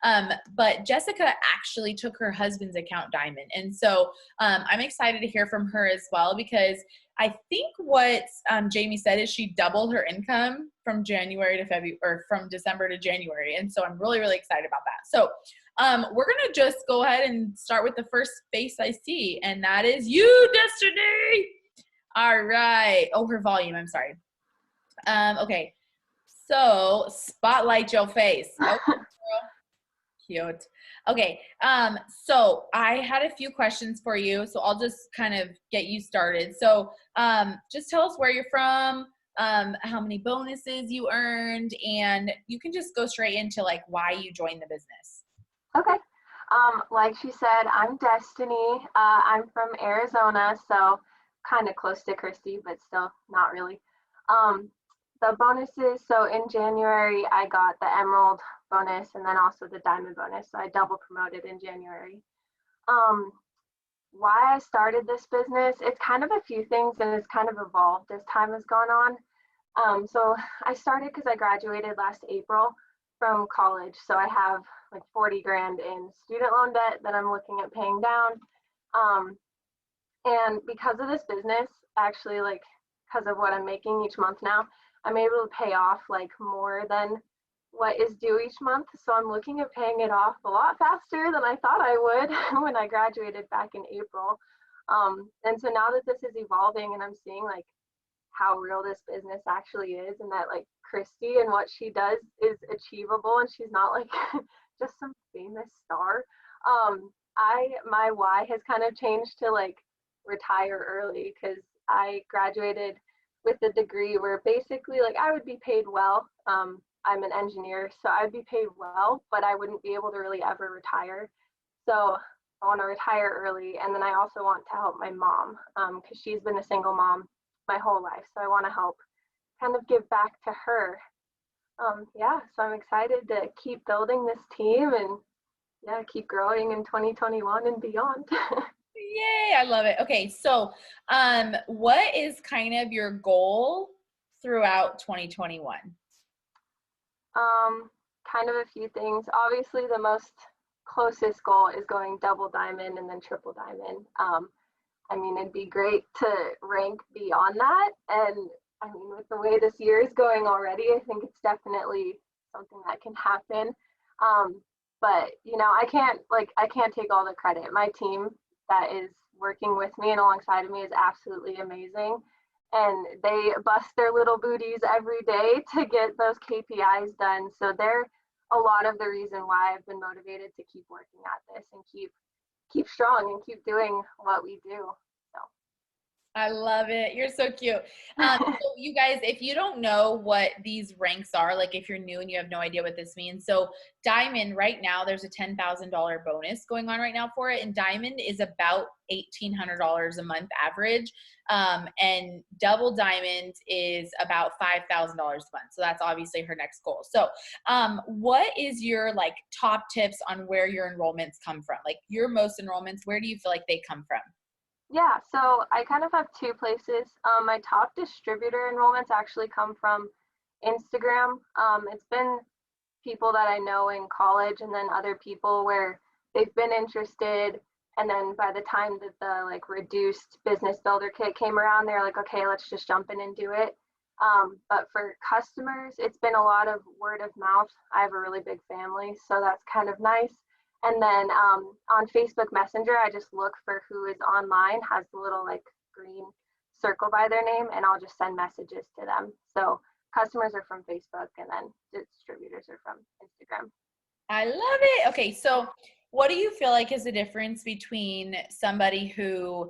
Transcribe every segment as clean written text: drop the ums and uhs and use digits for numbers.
Lord. But Jessica actually took her husband's account diamond. And so I'm excited to hear from her as well, because I think what Jamie said is she doubled her income from January to February, or from December to January. And so I'm really, really excited about that. So we're going to just go ahead and start with the first face I see, and that is you, Destiny. All right. Oh, her volume. I'm sorry. Okay. So spotlight your face. Okay, girl. Cute. Okay. So I had a few questions for you, so I'll just kind of get you started. So just tell us where you're from, how many bonuses you earned, and you can just go straight into like why you joined the business. Okay. Like she said, I'm Destiny. I'm from Arizona, so kind of close to Christy, but still not really. The bonuses, so in January, I got the Emerald bonus and then also the Diamond bonus. So I double promoted in January. Why I started this business, it's kind of a few things and it's kind of evolved as time has gone on. So I started because I graduated last April from college. So I have like 40 grand in student loan debt that I'm looking at paying down. And because of this business, actually, like because of what I'm making each month now, I'm able to pay off like more than what is due each month. So I'm looking at paying it off a lot faster than I thought I would when I graduated back in April. And so now that this is evolving and I'm seeing like how real this business actually is, and that like Christy and what she does is achievable and she's not like just some famous star. My why has kind of changed to like retire early, because I graduated with a degree where basically like I would be paid well. I'm an engineer, so I'd be paid well, but I wouldn't be able to really ever retire. So I want to retire early, and then I also want to help my mom, because she's been a single mom my whole life. So I want to help kind of give back to her. Yeah, so I'm excited to keep building this team and yeah, keep growing in 2021 and beyond. Yay, I love it. Okay, so what is kind of your goal throughout 2021? Kind of a few things. Obviously, the most closest goal is going double diamond and then triple diamond. I mean, it'd be great to rank beyond that. And I mean, with the way this year is going already, I think it's definitely something that can happen. But you know, I can't take all the credit. My team that is working with me and alongside of me is absolutely amazing. And they bust their little booties every day to get those KPIs done. So they're a lot of the reason why I've been motivated to keep working at this and keep strong and keep doing what we do. So I love it. You're so cute. So you guys, if you don't know what these ranks are, like if you're new and you have no idea what this means. So Diamond right now, there's a $10,000 bonus going on right now for it. And Diamond is about $1,800 a month average. And Double Diamond is about $5,000 a month. So that's obviously her next goal. So what is your like top tips on where your enrollments come from? Like your most enrollments, where do you feel like they come from? yeah, so I kind of have two places. My top distributor enrollments actually come from Instagram. It's been people that I know in college and then other people where they've been interested. And then by the time that the like reduced business builder kit came around, they're like, okay, let's just jump in and do it. But for customers, it's been a lot of word of mouth. I have a really big family, so that's kind of nice. And then on Facebook Messenger, I just look for who is online, has the little like green circle by their name, and I'll just send messages to them. So customers are from Facebook and then distributors are from Instagram. I love it. Okay, so what do you feel like is the difference between somebody who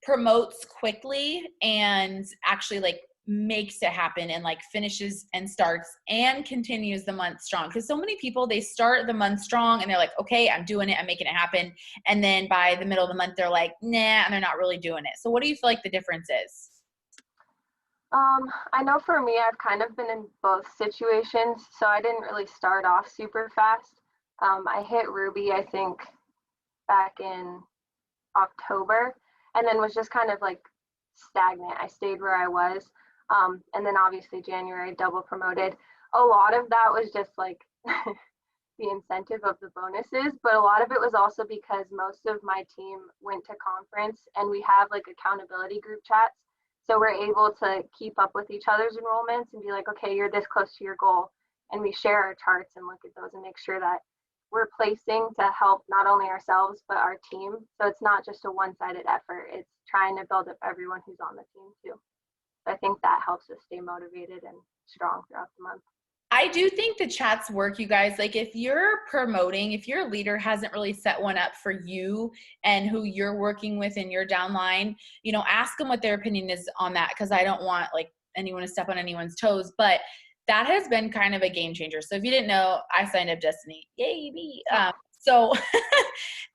promotes quickly and actually like makes it happen and like finishes and starts and continues the month strong? Because so many people, they start the month strong and they're like, okay, I'm doing it, I'm making it happen, and then by the middle of the month they're like, nah, and they're not really doing it. So what do you feel like the difference is? I know for me, I've kind of been in both situations, so I didn't really start off super fast. I hit Ruby, I think, back in October, and then was just kind of like stagnant. I stayed where I was. And then obviously January double promoted. A lot of that was just like the incentive of the bonuses, but a lot of it was also because most of my team went to conference and we have like accountability group chats. So we're able to keep up with each other's enrollments and be like, okay, you're this close to your goal. And we share our charts and look at those and make sure that we're placing to help not only ourselves, but our team. So it's not just a one-sided effort. It's trying to build up everyone who's on the team too. So I think that helps us stay motivated and strong throughout the month. I do think the chats work, you guys. Like if you're promoting, if your leader hasn't really set one up for you and who you're working with in your downline, you know, ask them what their opinion is on that, because I don't want like anyone to step on anyone's toes. But that has been kind of a game changer. So if you didn't know, I signed up Destiny. Yay, me. So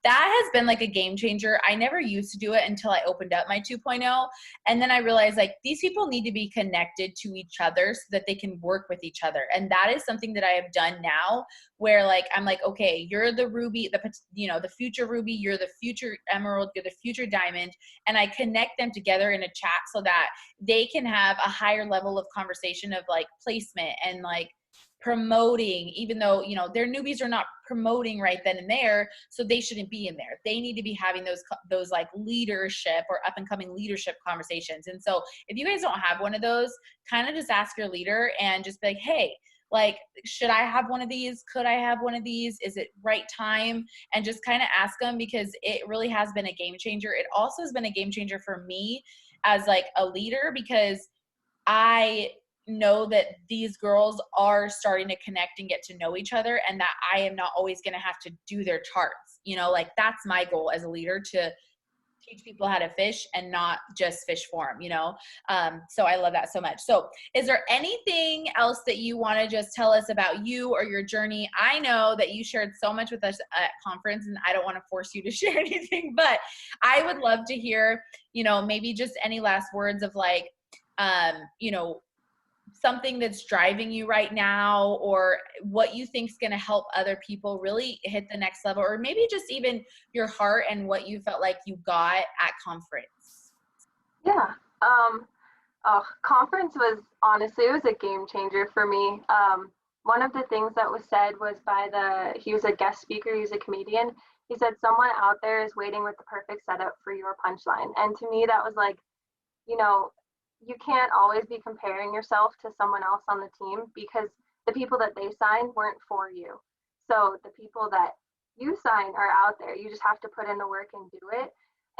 that has been like a game changer. I never used to do it until I opened up my 2.0. And then I realized like these people need to be connected to each other so that they can work with each other. And that is something that I have done now where like, I'm like, okay, you're the Ruby, the future Ruby, you're the future Emerald, you're the future Diamond. And I connect them together in a chat so that they can have a higher level of conversation of like placement and like promoting, even though, you know, their newbies are not promoting right then and there, so they shouldn't be in there. They need to be having those like leadership or up and coming leadership conversations. And so if you guys don't have one of those, kind of just ask your leader and just be like, hey, like, should I have one of these? Could I have one of these? Is it right time? And just kind of ask them, because it really has been a game changer. It also has been a game changer for me as like a leader, because I know that these girls are starting to connect and get to know each other, and that I am not always going to have to do their charts. You know, like that's my goal as a leader, to teach people how to fish and not just fish for them, you know? So I love that so much. So is there anything else that you want to just tell us about you or your journey? I know that you shared so much with us at conference, and I don't want to force you to share anything, but I would love to hear, you know, maybe just any last words of like, you know, something that's driving you right now, or what you think is going to help other people really hit the next level, or maybe just even your heart and what you felt like you got at conference. Yeah. Conference was honestly, it was a game changer for me. One of the things that was said was he was a guest speaker, he was a comedian. He said, someone out there is waiting with the perfect setup for your punchline. And to me, that was like, you know, you can't always be comparing yourself to someone else on the team, because the people that they signed weren't for you. So the people that you sign are out there. You just have to put in the work and do it.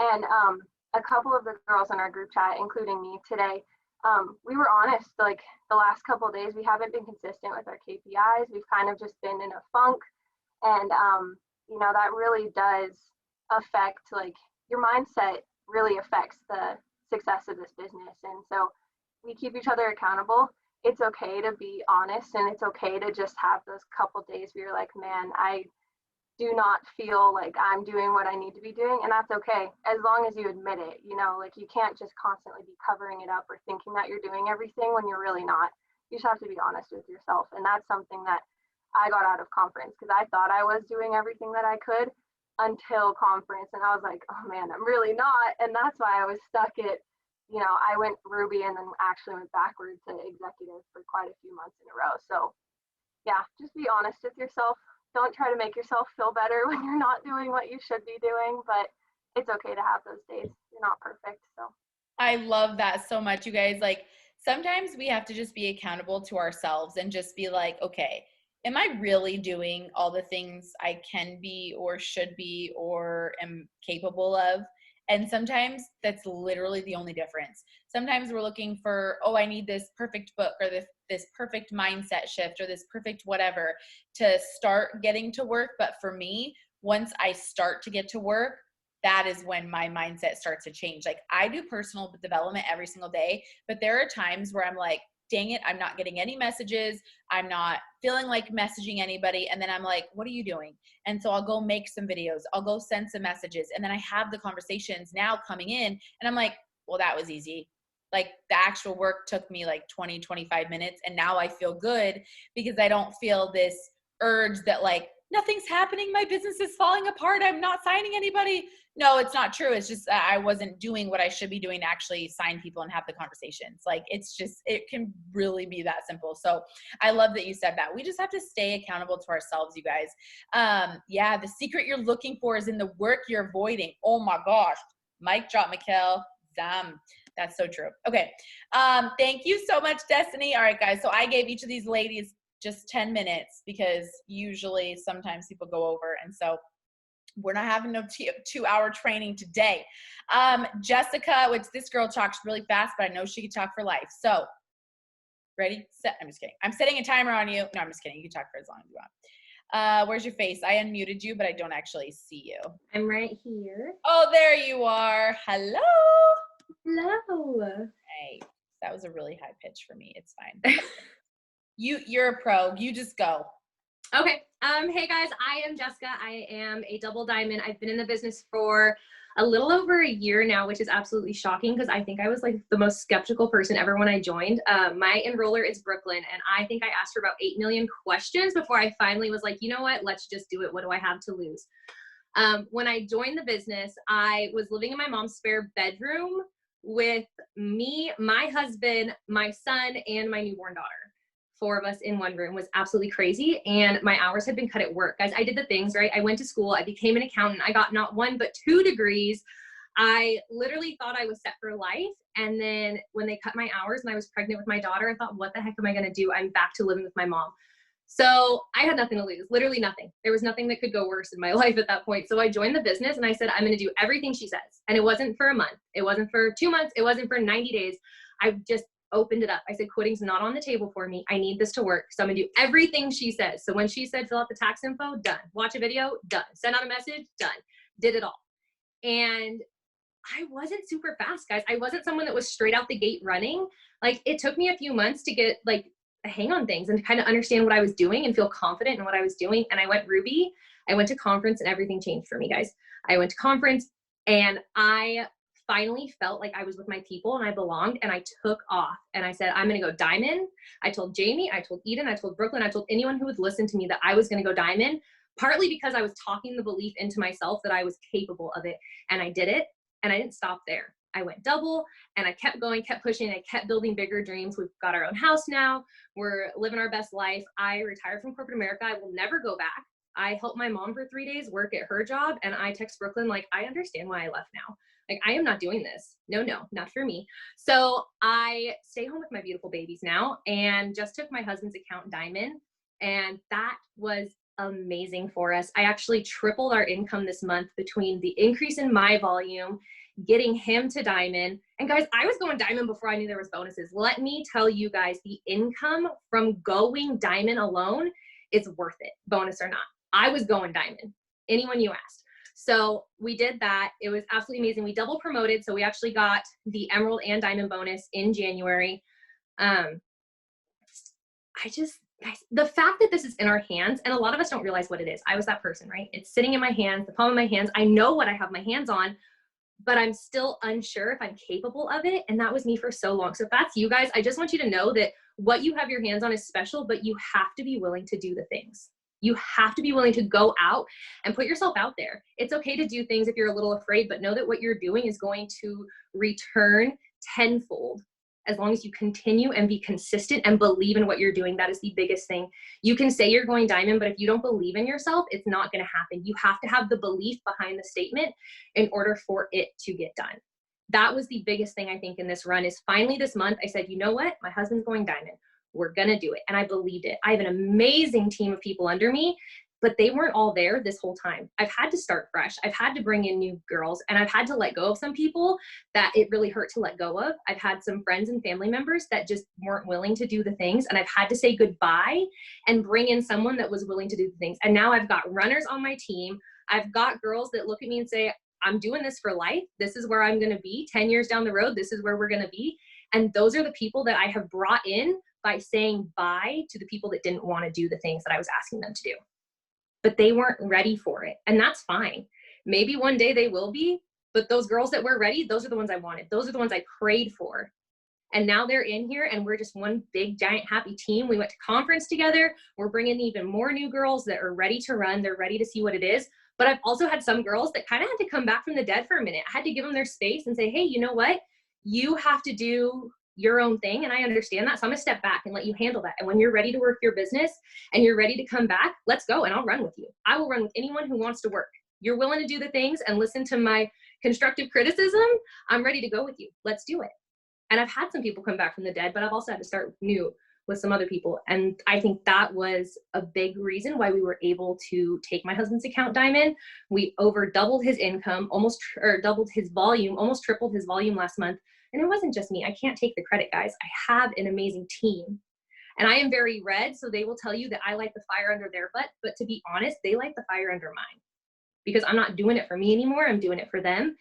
And a couple of the girls in our group chat, including me today, we were honest. Like the last couple of days, we haven't been consistent with our KPIs. We've kind of just been in a funk. And, you know, that really does affect, like, your mindset really affects the success of this business. And so we keep each other accountable. It's okay to be honest, and it's okay to just have those couple days where you're like, man, I do not feel like I'm doing what I need to be doing. And that's okay, as long as you admit it. You know, like, you can't just constantly be covering it up or thinking that you're doing everything when you're really not. You just have to be honest with yourself. And that's something that I got out of conference, because I thought I was doing everything that I could until conference, and I was like, oh man, I'm really not. And that's why I was stuck at, you know, I went Ruby and then actually went backward to executive for quite a few months in a row. So yeah, just be honest with yourself. Don't try to make yourself feel better when you're not doing what you should be doing, but it's okay to have those days. You're not perfect. So I love that so much, you guys. Like, sometimes we have to just be accountable to ourselves and just be like, okay, am I really doing all the things I can be or should be or am capable of? And sometimes that's literally the only difference. Sometimes we're looking for, oh, I need this perfect book, or this perfect mindset shift, or this perfect whatever to start getting to work. But for me, once I start to get to work, that is when my mindset starts to change. Like, I do personal development every single day, but there are times where I'm like, dang it, I'm not getting any messages. I'm not feeling like messaging anybody. And then I'm like, what are you doing? And so I'll go make some videos. I'll go send some messages. And then I have the conversations now coming in, and I'm like, well, that was easy. Like, the actual work took me like 20, 25 minutes. And now I feel good because I don't feel this urge that like nothing's happening. My business is falling apart. I'm not signing anybody. No, it's not true. It's just I wasn't doing what I should be doing to actually sign people and have the conversations. Like, it's just, it can really be that simple. So I love that you said that. We just have to stay accountable to ourselves, you guys. Yeah, the secret you're looking for is in the work you're avoiding. Oh my gosh. Mic drop, Mikkel. Damn. That's so true. Okay. Thank you so much, Destiny. All right, guys. So I gave each of these ladies just 10 minutes because usually sometimes people go over. And so we're not having no 2-hour training today. Jessica, which this girl talks really fast, but I know she can talk for life. So ready, set. I'm just kidding. I'm setting a timer on you. No, I'm just kidding. You can talk for as long as you want. Where's your face? I unmuted you, but I don't actually see you. I'm right here. Oh, there you are. Hello. Hello. Hey, that was a really high pitch for me. It's fine. You're a pro. You just go. Okay. Hey guys, I am Jessica. I am a double diamond. I've been in the business for a little over a year now, which is absolutely shocking because I think I was like the most skeptical person ever when I joined. My enroller is Brooklyn, and I think I asked her about 8 million questions before I finally was like, you know what, let's just do it. What do I have to lose? When I joined the business, I was living in my mom's spare bedroom with me, my husband, my son, and my newborn daughter. 4 of us in one room. Was absolutely crazy. And my hours had been cut at work. Guys, I did the things, right? I went to school. I became an accountant. I got not 1, but 2 degrees. I literally thought I was set for life. And then when they cut my hours and I was pregnant with my daughter, I thought, what the heck am I going to do? I'm back to living with my mom. So I had nothing to lose, literally nothing. There was nothing that could go worse in my life at that point. So I joined the business and I said, I'm going to do everything she says. And it wasn't for a month. It wasn't for 2 months. It wasn't for 90 days. I just opened it up. I said, quitting's not on the table for me. I need this to work. So I'm gonna do everything she says. So when she said, fill out the tax info, done. Watch a video, done. Send out a message, done. Did it all. And I wasn't super fast, guys. I wasn't someone that was straight out the gate running. Like, it took me a few months to get like a hang on things and to kind of understand what I was doing and feel confident in what I was doing. And I went Ruby. I went to conference and everything changed for me, guys. I went to conference and I finally felt like I was with my people and I belonged, and I took off and I said, I'm going to go diamond. I told Jamie, I told Eden, I told Brooklyn, I told anyone who would listen to me that I was going to go diamond, partly because I was talking the belief into myself that I was capable of it. And I did it. And I didn't stop there. I went double and I kept going, kept pushing. I kept building bigger dreams. We've got our own house now. We're living our best life. I retired from corporate America. I will never go back. I helped my mom for 3 days work at her job. And I text Brooklyn, like, I understand why I left now. Like, I am not doing this. No, not for me. So I stay home with my beautiful babies now and just took my husband's account diamond. And that was amazing for us. I actually tripled our income this month between the increase in my volume, getting him to diamond. And guys, I was going diamond before I knew there was bonuses. Let me tell you guys, the income from going diamond alone is worth it, bonus or not. I was going diamond, anyone you asked. So we did that. It was absolutely amazing. We double promoted. So we actually got the emerald and diamond bonus in January. Guys, the fact that this is in our hands, and a lot of us don't realize what it is. I was that person, right? It's sitting in my hands, the palm of my hands. I know what I have my hands on, but I'm still unsure if I'm capable of it. And that was me for so long. So if that's you guys, I just want you to know that what you have your hands on is special, but you have to be willing to do the things. You have to be willing to go out and put yourself out there. It's okay to do things if you're a little afraid, but know that what you're doing is going to return tenfold as long as you continue and be consistent and believe in what you're doing. That is the biggest thing. You can say you're going diamond, but if you don't believe in yourself, it's not going to happen. You have to have the belief behind the statement in order for it to get done. That was the biggest thing I think in this run is finally this month, I said, you know what? My husband's going diamond. We're going to do it. And I believed it. I have an amazing team of people under me, but they weren't all there this whole time. I've had to start fresh. I've had to bring in new girls, and I've had to let go of some people that it really hurt to let go of. I've had some friends and family members that just weren't willing to do the things, and I've had to say goodbye and bring in someone that was willing to do the things. And now I've got runners on my team. I've got girls that look at me and say, I'm doing this for life. This is where I'm going to be 10 years down the road. This is where we're going to be. And those are the people that I have brought in by saying bye to the people that didn't want to do the things that I was asking them to do. But they weren't ready for it. And that's fine. Maybe one day they will be, but those girls that were ready, those are the ones I wanted. Those are the ones I prayed for. And now they're in here and we're just one big giant happy team. We went to conference together. We're bringing even more new girls that are ready to run. They're ready to see what it is. But I've also had some girls that kind of had to come back from the dead for a minute. I had to give them their space and say, hey, you know what? You have to do your own thing. And I understand that. So I'm gonna step back and let you handle that. And when you're ready to work your business and you're ready to come back, let's go. And I'll run with you. I will run with anyone who wants to work. You're willing to do the things and listen to my constructive criticism. I'm ready to go with you. Let's do it. And I've had some people come back from the dead, but I've also had to start new with some other people. And I think that was a big reason why we were able to take my husband's account diamond. We over doubled his income, doubled his volume, almost tripled his volume last month. And it wasn't just me. I can't take the credit, guys. I have an amazing team. And I am very red, so they will tell you that I light the fire under their butt. But to be honest, they light the fire under mine because I'm not doing it for me anymore. I'm doing it for them.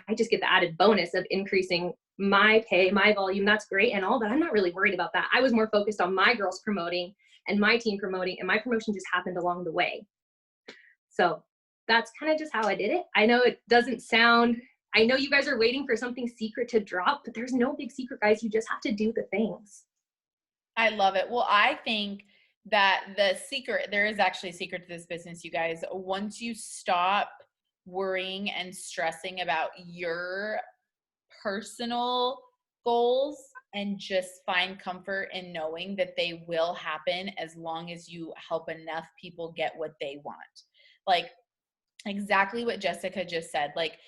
I just get the added bonus of increasing my pay, my volume. That's great and all, but I'm not really worried about that. I was more focused on my girls promoting and my team promoting, and my promotion just happened along the way. So that's kind of just how I did it. I know it doesn't sound, I know you guys are waiting for something secret to drop, but there's no big secret, guys. You just have to do the things. I love it. Well, I think that the secret, there is actually a secret to this business, you guys. Once you stop worrying and stressing about your personal goals and just find comfort in knowing that they will happen as long as you help enough people get what they want. Like exactly what Jessica just said. Like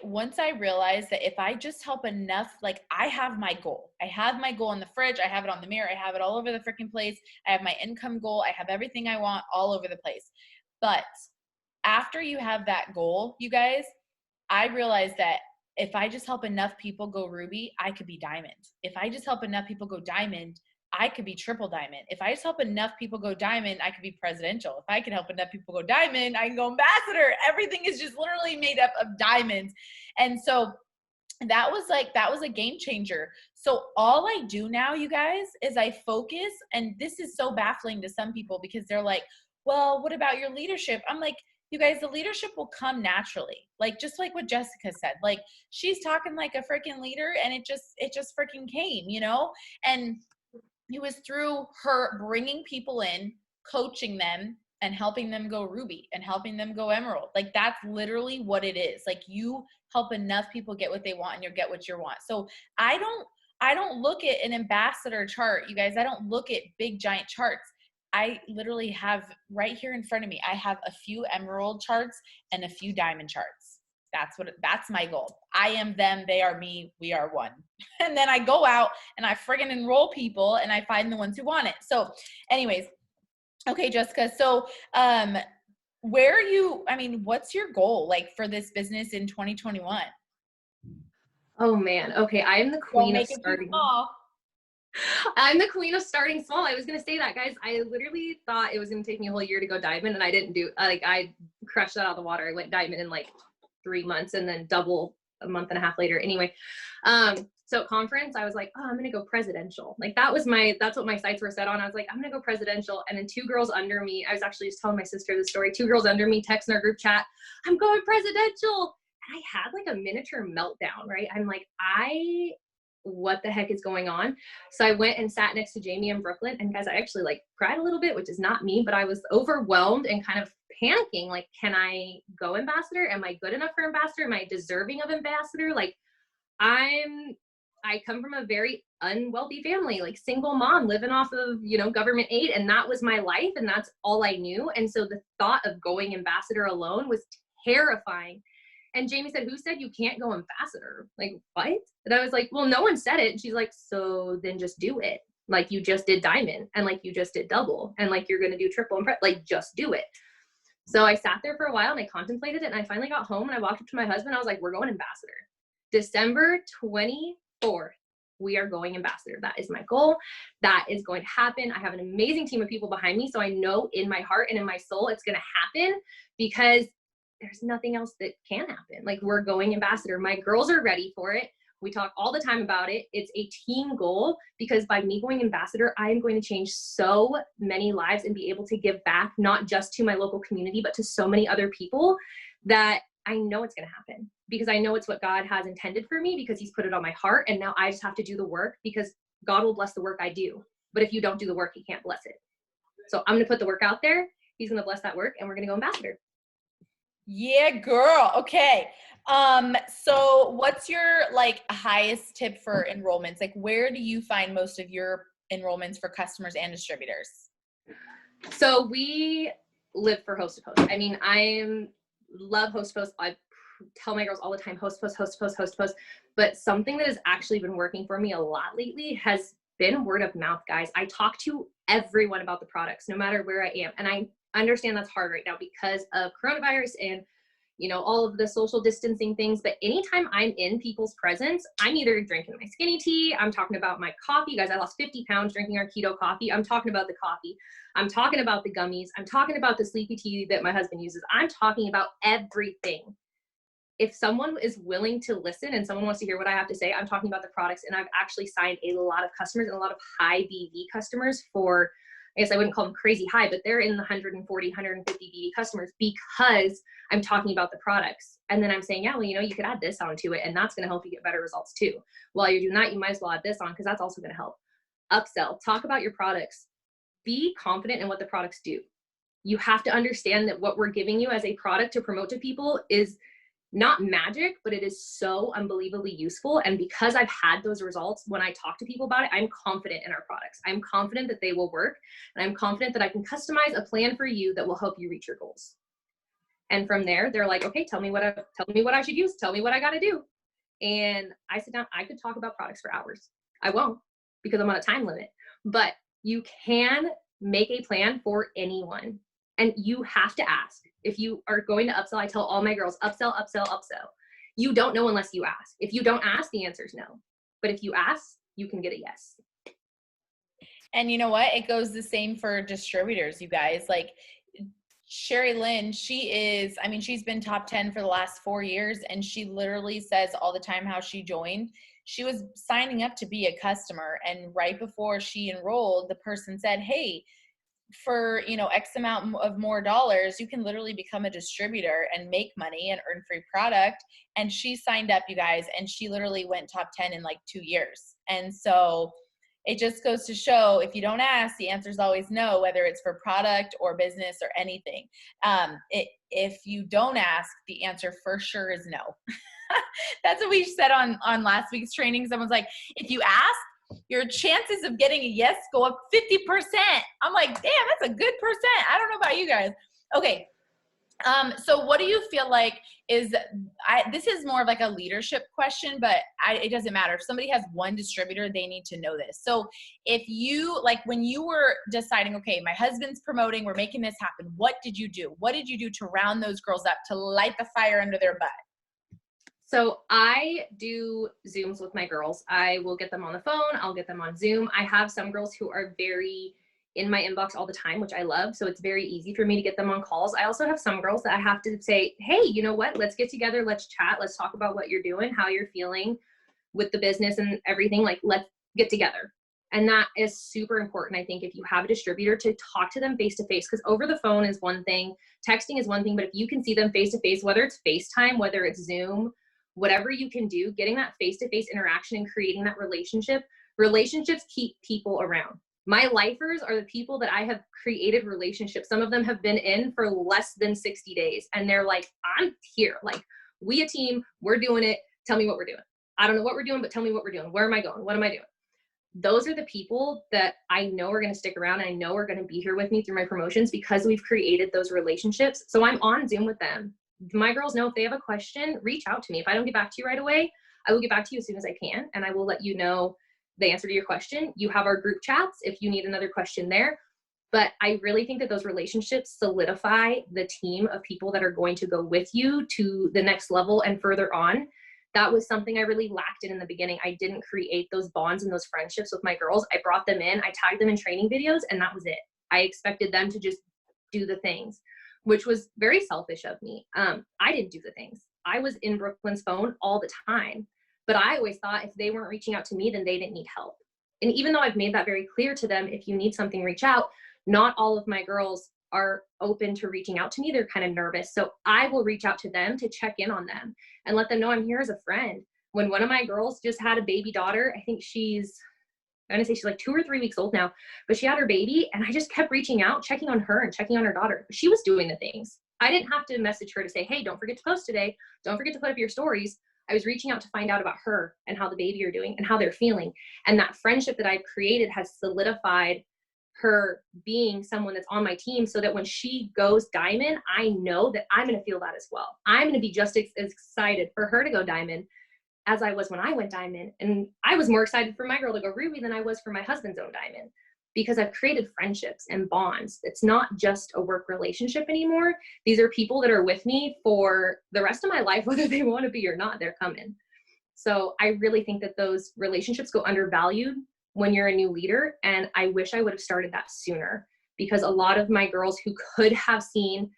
once I realized that if I just help enough, like I have my goal. I have my goal in the fridge. I have it on the mirror. I have it all over the freaking place. I have my income goal. I have everything I want all over the place. But after you have that goal, you guys, I realized that if I just help enough people go ruby, I could be diamond. If I just help enough people go diamond, I could be triple diamond. If I just help enough people go diamond, I could be presidential. If I can help enough people go diamond, I can go ambassador. Everything is just literally made up of diamonds. And so that was a game changer. So all I do now, you guys, is I focus, and this is so baffling to some people because they're like, well, what about your leadership? I'm like, you guys, the leadership will come naturally. Like, just like what Jessica said, like she's talking like a freaking leader and it just freaking came, you know? And it was through her bringing people in, coaching them and helping them go ruby and helping them go emerald. Like that's literally what it is. Like you help enough people get what they want and you get what you want. So I don't look at an ambassador chart, you guys. I don't look at big giant charts. I literally have right here in front of me, I have a few emerald charts and a few diamond charts. That's my goal. I am them, they are me, we are one. And then I go out and I friggin' enroll people and I find the ones who want it. So anyways, okay, Jessica. So what's your goal like for this business in 2021? Oh man. Okay. I am the queen of starting small. I'm the queen of starting small. I was going to say that, guys. I literally thought it was going to take me a whole year to go diamond, and I didn't I crushed that out of the water. I went diamond in like 3 months and then double a month and a half later. Anyway, so at conference, I was like, oh, I'm going to go presidential. Like that's what my sights were set on. I was like, I'm going to go presidential. And then 2 girls under me, I was actually just telling my sister the story. 2 girls under me text in our group chat, I'm going presidential. And I had like a miniature meltdown, right? I'm like, what the heck is going on? So I went and sat next to Jamie in Brooklyn, and guys, I actually like cried a little bit, which is not me, but I was overwhelmed and kind of panicking. Like, can I go ambassador? Am I good enough for ambassador? Am I deserving of ambassador? Like I come from a very unwealthy family, like single mom living off of, government aid. And that was my life. And that's all I knew. And so the thought of going ambassador alone was terrifying. And Jamie said, who said you can't go ambassador? Like, what? And I was like, well, no one said it. And she's like, so then just do it. Like you just did diamond and like you just did double and like you're going to do triple and like just do it. So I sat there for a while and I contemplated it. And I finally got home and I walked up to my husband. I was like, we're going ambassador. December 24th, we are going ambassador. That is my goal. That is going to happen. I have an amazing team of people behind me. So I know in my heart and in my soul, it's going to happen because there's nothing else that can happen. Like we're going ambassador. My girls are ready for it. We talk all the time about it. It's a team goal because by me going ambassador, I am going to change so many lives and be able to give back, not just to my local community, but to so many other people that I know it's going to happen because I know it's what God has intended for me because he's put it on my heart. And now I just have to do the work because God will bless the work I do. But if you don't do the work, he can't bless it. So I'm going to put the work out there. He's going to bless that work and we're going to go ambassador. Yeah, girl. Okay. So what's your like highest tip for enrollments? Like where do you find most of your enrollments for customers and distributors? So we live for host to post. I mean, love host to post. I tell my girls all the time, host to post, host to post, host to post. But something that has actually been working for me a lot lately has been word of mouth, guys. I talk to everyone about the products, no matter where I am. And I understand that's hard right now because of coronavirus and, you know, all of the social distancing things. But anytime I'm in people's presence, I'm either drinking my skinny tea, I'm talking about my coffee. Guys, I lost 50 pounds drinking our keto coffee. I'm talking about the coffee. I'm talking about the gummies. I'm talking about the sleepy tea that my husband uses. I'm talking about everything. If someone is willing to listen and someone wants to hear what I have to say, I'm talking about the products. And I've actually signed a lot of customers and a lot of high BV customers for, I guess I wouldn't call them crazy high, but they're in the 140, 150 BV customers because I'm talking about the products. And then I'm saying, yeah, well, you know, you could add this onto it and that's going to help you get better results too. While you're doing that, you might as well add this on because that's also going to help. Upsell, talk about your products. Be confident in what the products do. You have to understand that what we're giving you as a product to promote to people is not magic, but it is so unbelievably useful. And because I've had those results, when I talk to people about it, I'm confident in our products. I'm confident that they will work. And I'm confident that I can customize a plan for you that will help you reach your goals. And from there, they're like, okay, tell me what I should use. Tell me what I got to do. And I sit down, I could talk about products for hours. I won't because I'm on a time limit, but you can make a plan for anyone. And you have to ask. If you are going to upsell, I tell all my girls, upsell, upsell, upsell. You don't know unless you ask. If you don't ask, the answer is no. But if you ask, you can get a yes. And you know what? It goes the same for distributors, you guys. Like Sherry Lynn, she's been top 10 for the last 4 years. And she literally says all the time how she joined. She was signing up to be a customer. And right before she enrolled, the person said, hey, for, you know, X amount of more dollars, you can literally become a distributor and make money and earn free product. And she signed up, you guys, and she literally went top 10 in like 2 years. And so it just goes to show if you don't ask, the answer is always no, whether it's for product or business or anything. If you don't ask, the answer for sure is no. That's what we said on last week's training. Someone's like, if you ask, your chances of getting a yes go up 50%. I'm like, damn, that's a good percent. I don't know about you guys. Okay. So what do you feel like is, this is more of like a leadership question, but it doesn't matter. If somebody has one distributor, they need to know this. So if you, like when you were deciding, okay, my husband's promoting, we're making this happen. What did you do? What did you do to round those girls up, to light the fire under their butt? So I do Zooms with my girls. I will get them on the phone. I'll get them on Zoom. I have some girls who are very in my inbox all the time, which I love. So it's very easy for me to get them on calls. I also have some girls that I have to say, hey, you know what? Let's get together. Let's chat. Let's talk about what you're doing, how you're feeling with the business and everything. Like, let's get together. And that is super important. I think if you have a distributor, to talk to them face to face, because over the phone is one thing, texting is one thing, but if you can see them face to face, whether it's FaceTime, whether it's Zoom, whatever you can do, getting that face-to-face interaction and creating that relationship, relationships keep people around. My lifers are the people that I have created relationships. Some of them have been in for less than 60 days. And they're like, I'm here. Like, we a team, we're doing it. Tell me what we're doing. I don't know what we're doing, but tell me what we're doing. Where am I going? What am I doing? Those are the people that I know are going to stick around. I know are going to be here with me through my promotions because we've created those relationships. So I'm on Zoom with them. My girls know if they have a question, reach out to me. If I don't get back to you right away, I will get back to you as soon as I can. And I will let you know the answer to your question. You have our group chats if you need another question there. But I really think that those relationships solidify the team of people that are going to go with you to the next level and further on. That was something I really lacked in the beginning. I didn't create those bonds and those friendships with my girls. I brought them in, I tagged them in training videos, and that was it. I expected them to just do the things, which was very selfish of me. I didn't do the things. I was in Brooklyn's phone all the time, but I always thought if they weren't reaching out to me, then they didn't need help. And even though I've made that very clear to them, if you need something, reach out, not all of my girls are open to reaching out to me, they're kind of nervous. So I will reach out to them to check in on them and let them know I'm here as a friend. When one of my girls just had a baby daughter, I think I'm gonna say she's like 2 or 3 weeks old now, but she had her baby and I just kept reaching out, checking on her and checking on her daughter. She was doing the things. I didn't have to message her to say, hey, don't forget to post today. Don't forget to put up your stories. I was reaching out to find out about her and how the baby are doing and how they're feeling. And that friendship that I've created has solidified her being someone that's on my team, so that when she goes diamond, I know that I'm going to feel that as well. I'm going to be just as excited for her to go diamond as I was when I went diamond. And I was more excited for my girl to go ruby than I was for my husband's own diamond, because I've created friendships and bonds. It's not just a work relationship anymore. These are people that are with me for the rest of my life, whether they want to be or not, they're coming. So I really think that those relationships go undervalued when you're a new leader. And I wish I would have started that sooner, because a lot of my girls who could have seen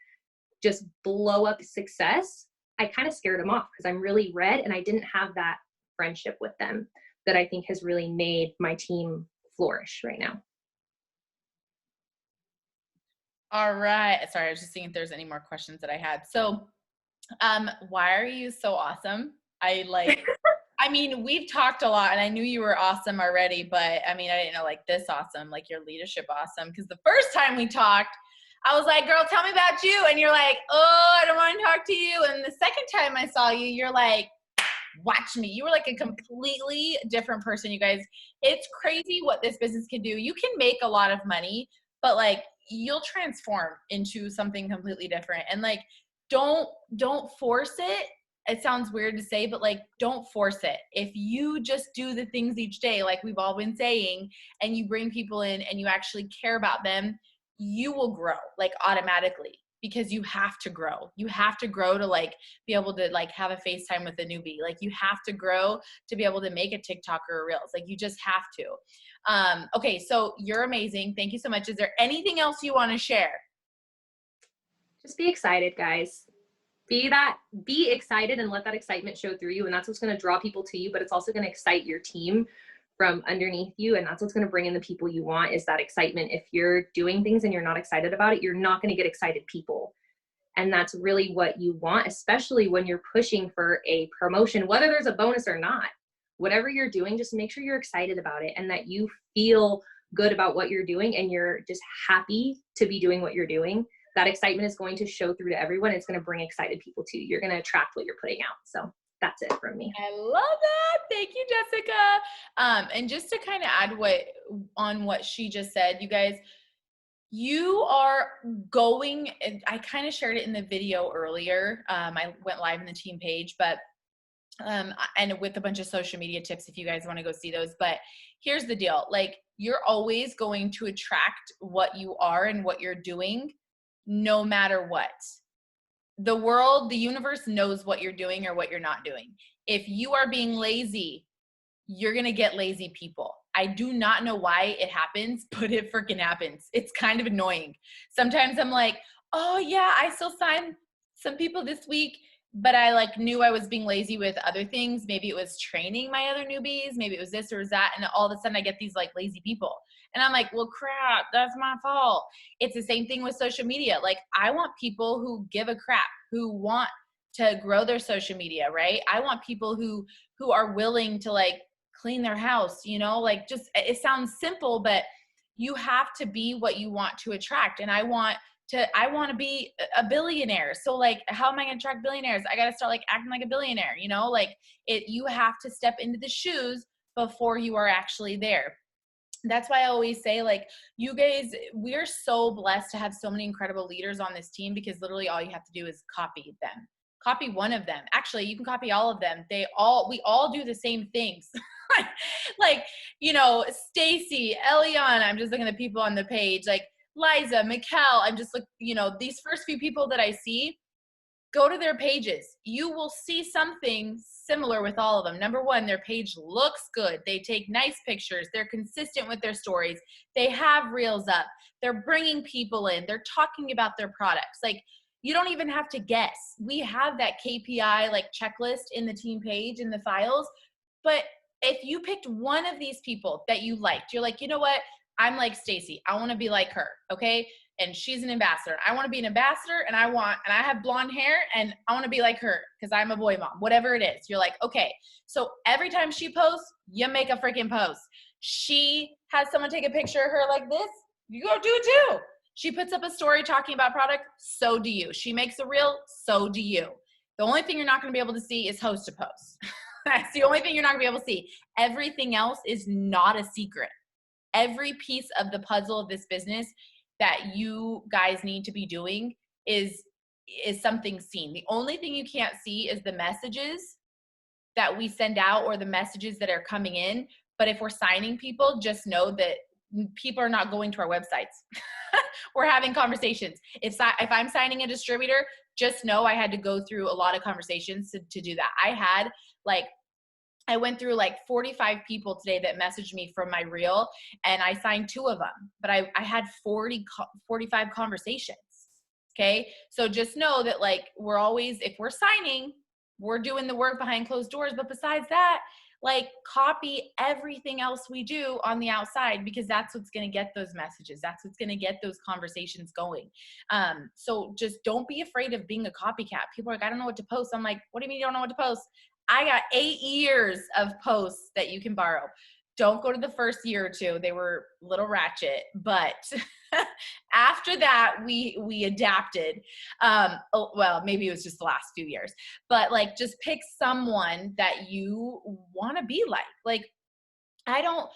just blow up success, I kind of scared them off because I'm really red and I didn't have that friendship with them that I think has really made my team flourish right now. All right. Sorry, I was just seeing if there's any more questions that I had. So, why are you so awesome? I mean, we've talked a lot and I knew you were awesome already, but I mean, I didn't know like this awesome, like your leadership awesome. Because the first time we talked, I was like, girl, tell me about you. And you're like, oh, I don't want to talk to you. And the second time I saw you, you're like, watch me. You were like a completely different person, you guys. It's crazy what this business can do. You can make a lot of money, but like you'll transform into something completely different. And like, don't force it. It sounds weird to say, but like, don't force it. If you just do the things each day, like we've all been saying, and you bring people in and you actually care about them, you will grow like automatically, because you have to grow. You have to grow to like be able to like have a FaceTime with a newbie. Like you have to grow to be able to make a TikTok or a Reels. Like you just have to. Okay, so you're amazing. Thank you so much. Is there anything else you want to share? Just be excited, guys. Be excited and let that excitement show through you. And that's what's going to draw people to you, but it's also going to excite your team from underneath you. And that's what's going to bring in the people you want, is that excitement. If you're doing things and you're not excited about it, you're not going to get excited people. And that's really what you want, especially when you're pushing for a promotion, whether there's a bonus or not. Whatever you're doing, just make sure you're excited about it and that you feel good about what you're doing and you're just happy to be doing what you're doing. That excitement is going to show through to everyone. It's going to bring excited people to you. You're going to attract what you're putting out. So that's it from me. I love that. Thank you, Jessica. And just to kind of add what she just said, you guys, you are going, I kind of shared it in the video earlier. I went live in the team page, but and with a bunch of social media tips if you guys want to go see those. But here's the deal. Like, you're always going to attract what you are and what you're doing, no matter what. The world, the universe knows what you're doing or what you're not doing. If you are being lazy, you're going to get lazy people. I do not know why it happens, but it freaking happens. It's kind of annoying. Sometimes I'm like, oh yeah, I still signed some people this week, but I like knew I was being lazy with other things. Maybe it was training my other newbies. Maybe it was this or that. And all of a sudden I get these like lazy people. And I'm like, well, crap, that's my fault. It's the same thing with social media. Like, I want people who give a crap, who want to grow their social media, right? I want people who are willing to like clean their house, you know, like, just, it sounds simple, but you have to be what you want to attract. And I want to be a billionaire. So like, how am I going to attract billionaires? I got to start like acting like a billionaire, you know, like you have to step into the shoes before you are actually there. That's why I always say, like, you guys, we're so blessed to have so many incredible leaders on this team, because literally all you have to do is copy them. Copy one of them. Actually, you can copy all of them. We all do the same things. Like, you know, Stacy, Eliana, I'm just looking at the people on the page, like Liza, Mikkel, I'm just like, you know, these first few people that I see, go to their pages. You will see something similar with all of them. Number one, their page looks good. They take nice pictures. They're consistent with their stories. They have reels up. They're bringing people in. They're talking about their products. Like, you don't even have to guess. We have that KPI like checklist in the team page in the files. But if you picked one of these people that you liked, you're like, you know what? I'm like Stacy. I want to be like her. Okay. and she's an ambassador. I want to be an ambassador, and I have blonde hair, and I want to be like her because I'm a boy mom, whatever it is. You're like, okay. So every time she posts, you make a freaking post. She has someone take a picture of her like this, you go do it too. She puts up a story talking about product, so do you. She makes a reel, so do you. The only thing you're not going to be able to see is host to post. That's the only thing you're not going to be able to see. Everything else is not a secret. Every piece of the puzzle of this business that you guys need to be doing is something seen. The only thing you can't see is the messages that we send out or the messages that are coming in. But if we're signing people, just know that people are not going to our websites. We're having conversations. If I'm signing a distributor, just know I had to go through a lot of conversations to do that. I went through like 45 people today that messaged me from my reel, and I signed 2 of them, but I had 45 conversations. Okay. So just know that like, we're always, if we're signing, we're doing the work behind closed doors. But besides that, like, copy everything else we do on the outside, because that's what's going to get those messages. That's what's going to get those conversations going. So just don't be afraid of being a copycat. People are like, I don't know what to post. I'm like, what do you mean you don't know what to post? I got 8 years of posts that you can borrow. Don't go to the first year or 2. They were a little ratchet, but after that, we adapted. Well, maybe it was just the last few years, but like, just pick someone that you want to be like. Like, I don't,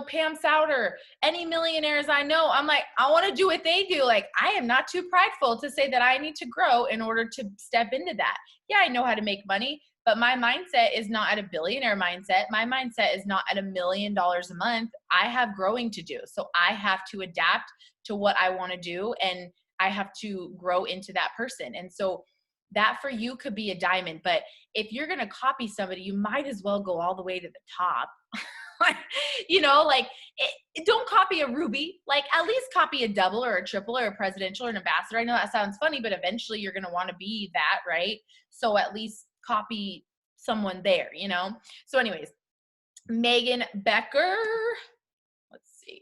Pam Souter, any millionaires I know, I'm like, I want to do what they do. Like, I am not too prideful to say that I need to grow in order to step into that. Yeah, I know how to make money, but my mindset is not at a billionaire mindset. My mindset is not at $1 million a month. I have growing to do. So I have to adapt to what I want to do, and I have to grow into that person. And so that for you could be a diamond. But if you're going to copy somebody, you might as well go all the way to the top. Don't copy a Ruby. Like, at least copy a double or a triple or a presidential or an ambassador. I know that sounds funny, but eventually you're going to want to be that, right? So at least copy someone there, So anyways, Megan Becker. Let's see.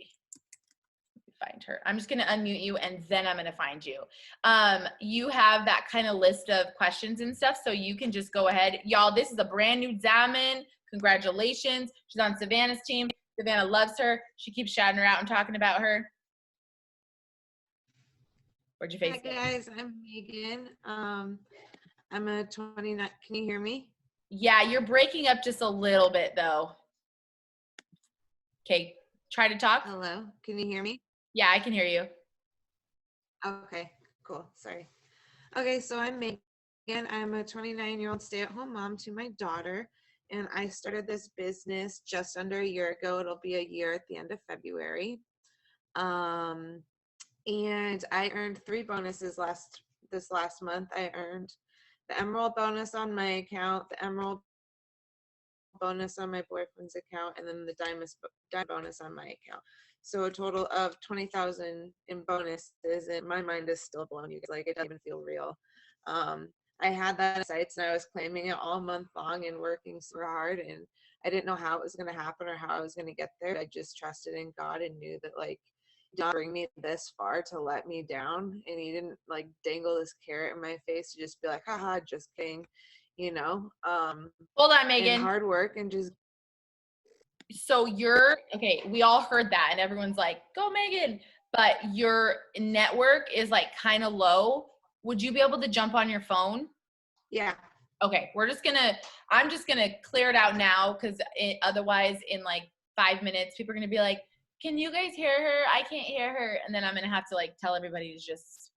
Let me find her. I'm just going to unmute you, and then I'm going to find you. You have that kind of list of questions and stuff, so you can just go ahead. Y'all, this is a brand new diamond. Congratulations. She's on Savannah's team. Savannah loves her. She keeps shouting her out and talking about her. Where'd you face? Hi guys, I'm Megan. I'm a 29. Can you hear me? Yeah, you're breaking up just a little bit though. Okay, try to talk. Hello, can you hear me? Yeah, I can hear you. Okay, cool. Sorry. Okay, so I'm Megan. I'm a 29-year-old stay-at-home mom to my daughter, and I started this business just under a year ago. It'll be a year at the end of February. And I earned 3 bonuses this last month. I earned the Emerald bonus on my account, the Emerald bonus on my boyfriend's account, and then the Diamond bonus on my account. So a total of 20,000 in bonuses, and my mind is still blown. You guys, like, it doesn't even feel real. I had that in sights, and I was claiming it all month long and working super hard, and I didn't know how it was going to happen or how I was going to get there. I just trusted in God and knew that, like, He didn't bring me this far to let me down, and He didn't like dangle this carrot in my face to just be like, haha, just kidding, Hold on, Megan. And hard work and just. So okay, we all heard that, and everyone's like, go Megan, but your network is like kind of low. Would you be able to jump on your phone? Yeah. Okay, I'm just gonna clear it out now, because otherwise in like 5 minutes, people are gonna be like, can you guys hear her? I can't hear her. And then I'm gonna have to like tell everybody to just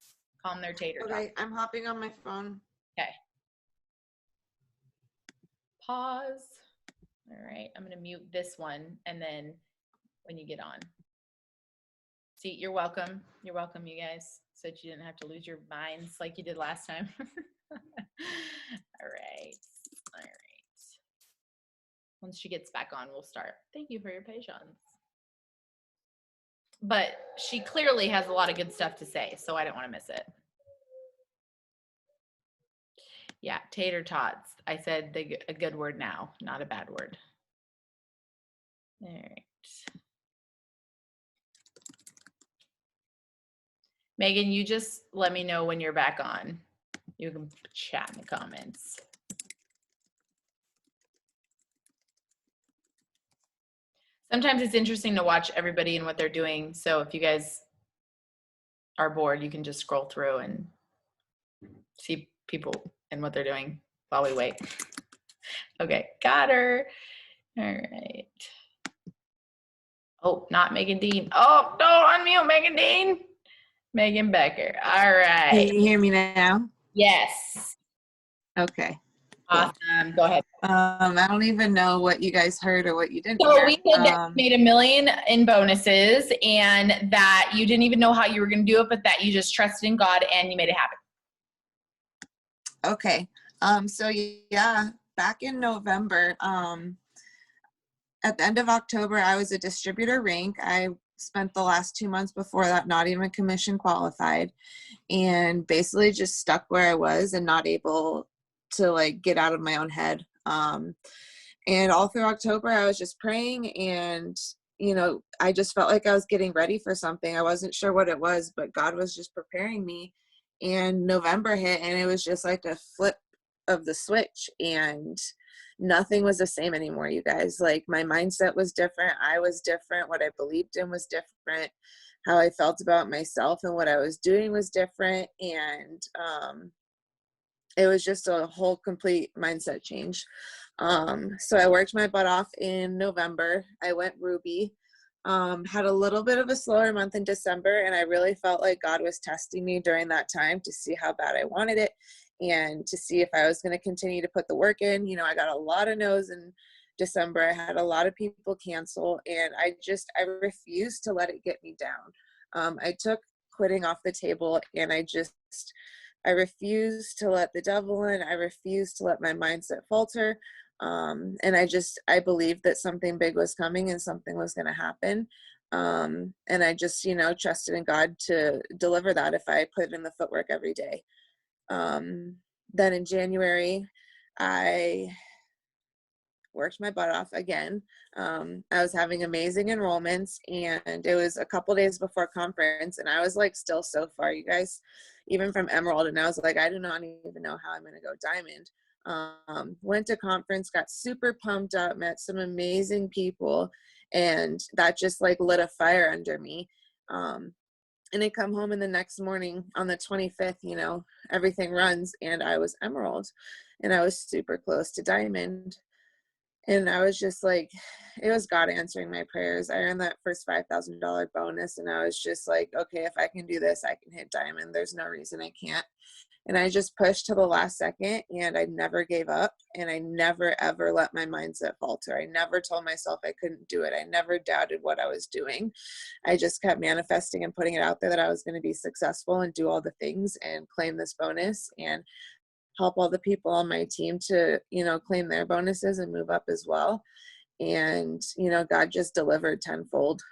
calm their tater. Okay, I'm hopping on my phone. Okay. Pause. All right, I'm gonna mute this one, and then when you get on. See, you're welcome. You're welcome, you guys, so that you didn't have to lose your minds like you did last time. All right. Once she gets back on, we'll start. Thank you for your patience. But she clearly has a lot of good stuff to say, so I don't want to miss it. Yeah, tater tots. I said a good word now, not a bad word. All right. Megan, you just let me know when you're back on. You can chat in the comments. Sometimes it's interesting to watch everybody and what they're doing. So if you guys are bored, you can just scroll through and see people and what they're doing while we wait. Okay, got her. All right. Oh, not Megan Dean. Oh, don't unmute Megan Dean. Megan Becker. All right. Can you hear me now? Yes. Okay. Cool. Awesome. Go ahead. I don't even know what you guys heard or what you didn't So hear. we said that you made $1 million in bonuses and that you didn't even know how you were going to do it, but that you just trusted in God and you made it happen. Okay. So yeah, back in November, at the end of October, I was a distributor rank. I spent the last 2 months before that not even commission qualified, and basically just stuck where I was and not able to like get out of my own head. And all through October, I was just praying, and I just felt like I was getting ready for something. I wasn't sure what it was, but God was just preparing me. And November hit, and it was just like a flip of the switch, and nothing was the same anymore, you guys. Like, my mindset was different. I was different. What I believed in was different. How I felt about myself and what I was doing was different. And it was just a whole complete mindset change. So I worked my butt off in November. I went Ruby. Had a little bit of a slower month in December, and I really felt like God was testing me during that time to see how bad I wanted it and to see if I was going to continue to put the work in. I got a lot of no's in December. I had a lot of people cancel, and I refused to let it get me down. I took quitting off the table, and I refused to let the devil in. I refused to let my mindset falter. And I believed that something big was coming and something was going to happen. And I just, trusted in God to deliver that if I put in the footwork every day. Then in January, I worked my butt off again. I was having amazing enrollments, and it was a couple days before conference, and I was like still so far, you guys, even from Emerald, and I was like, I do not even know how I'm going to go Diamond. Went to conference, got super pumped up, met some amazing people, and that just like lit a fire under me. And I come home, and the next morning on the 25th, everything runs, and I was Emerald, and I was super close to Diamond. And I was just like, it was God answering my prayers. I earned that first $5,000 bonus, and I was just like, okay, if I can do this, I can hit Diamond. There's no reason I can't. And I just pushed to the last second, and I never gave up, and I never, ever let my mindset falter. I never told myself I couldn't do it. I never doubted what I was doing. I just kept manifesting and putting it out there that I was going to be successful and do all the things and claim this bonus and help all the people on my team to, claim their bonuses and move up as well. And, God just delivered tenfold.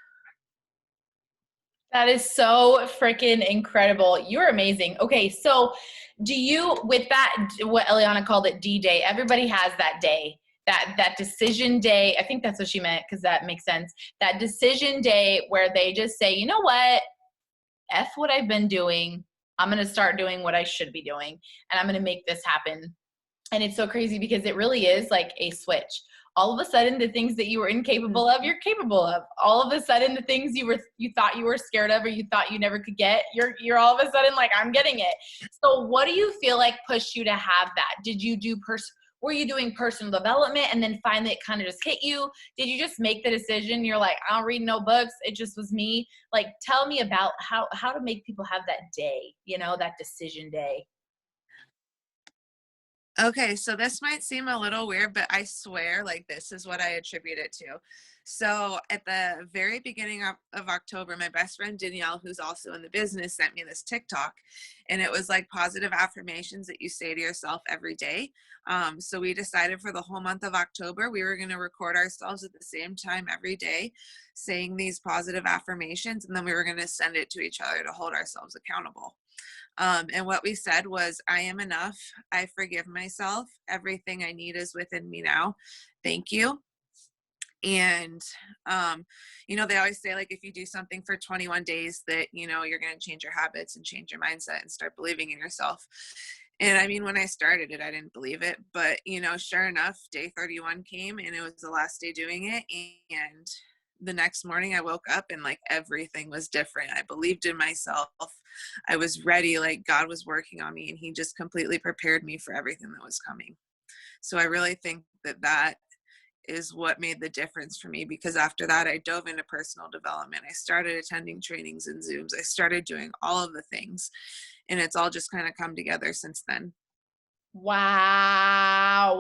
That is so freaking incredible. You're amazing. Okay, so do you, with that, what Eliana called it D-Day, everybody has that day, that decision day. I think that's what she meant, because that makes sense. That decision day where they just say, you know what, F what I've been doing. I'm going to start doing what I should be doing, and I'm going to make this happen. And it's so crazy because it really is like a switch. All of a sudden, the things that you were incapable of, you're capable of. All of a sudden, the things you thought you were scared of or you thought you never could get, you're all of a sudden like, I'm getting it. So what do you feel like pushed you to have that? Did you were you doing personal development and then finally it kind of just hit you? Did you just make the decision? You're like, I don't read no books. It just was me. Like, tell me about how to make people have that day, that decision day. Okay, so this might seem a little weird, but I swear, like, this is what I attribute it to. So at the very beginning of October, my best friend Danielle, who's also in the business, sent me this TikTok, and it was like positive affirmations that you say to yourself every day. So we decided for the whole month of October, we were going to record ourselves at the same time every day, saying these positive affirmations, and then we were going to send it to each other to hold ourselves accountable. And what we said was, I am enough. I forgive myself. Everything I need is within me now. Thank you. And, they always say, like, if you do something for 21 days that, you're going to change your habits and change your mindset and start believing in yourself. And I mean, when I started it, I didn't believe it, but, sure enough, day 31 came and it was the last day doing it. And the next morning I woke up and like everything was different. I believed in myself. I was ready. Like God was working on me and he just completely prepared me for everything that was coming. So I really think that is what made the difference for me, because after that I dove into personal development. I started attending trainings and Zooms. I started doing all of the things, and it's all just kind of come together since then. Wow.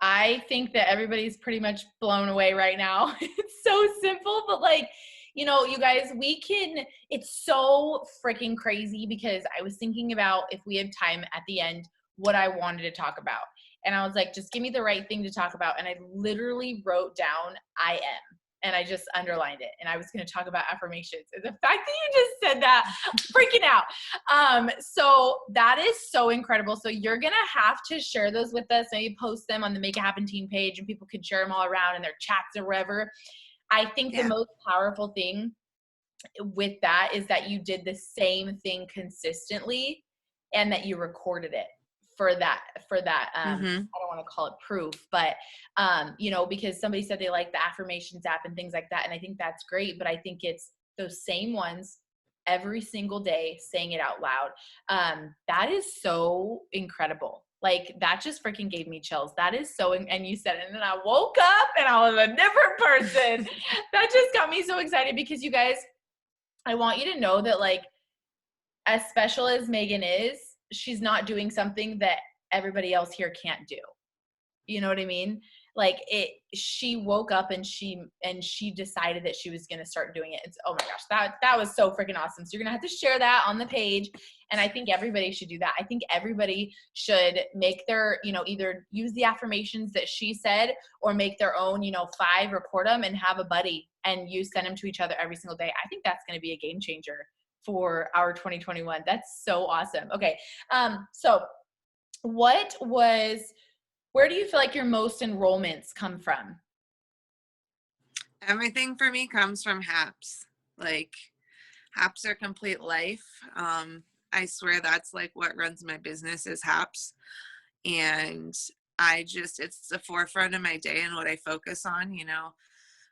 I think that everybody's pretty much blown away right now. It's so simple, but like, you guys, it's so freaking crazy, because I was thinking about, if we have time at the end, what I wanted to talk about. And I was like, just give me the right thing to talk about. And I literally wrote down I am. And I just underlined it. And I was going to talk about affirmations. And the fact that you just said that, I'm freaking out. So that is so incredible. So you're going to have to share those with us. Maybe post them on the Make It Happen team page, and people can share them all around in their chats or wherever. I think the most powerful thing with that is that you did the same thing consistently, and that you recorded it for that. I don't want to call it proof, but because somebody said they like the affirmations app and things like that. And I think that's great, but I think it's those same ones every single day, saying it out loud. That is so incredible. Like that just freaking gave me chills. That is so, and you said it, and then I woke up and I was a different person. That just got me so excited, because you guys, I want you to know that, like, as special as Megan is, she's not doing something that everybody else here can't do. You know what I mean? Like she woke up and she decided that she was going to start doing it. It's, oh my gosh, that was so freaking awesome. So you're going to have to share that on the page. And I think everybody should do that. I think everybody should make their, either use the affirmations that she said, or make their own, 5, record them, and have a buddy, and you send them to each other every single day. I think that's going to be a game changer for our 2021. That's so awesome. Okay. So where do you feel like your most enrollments come from? Everything for me comes from HAPS. Like HAPS are complete life. I swear that's like what runs my business is HAPS. And it's the forefront of my day and what I focus on,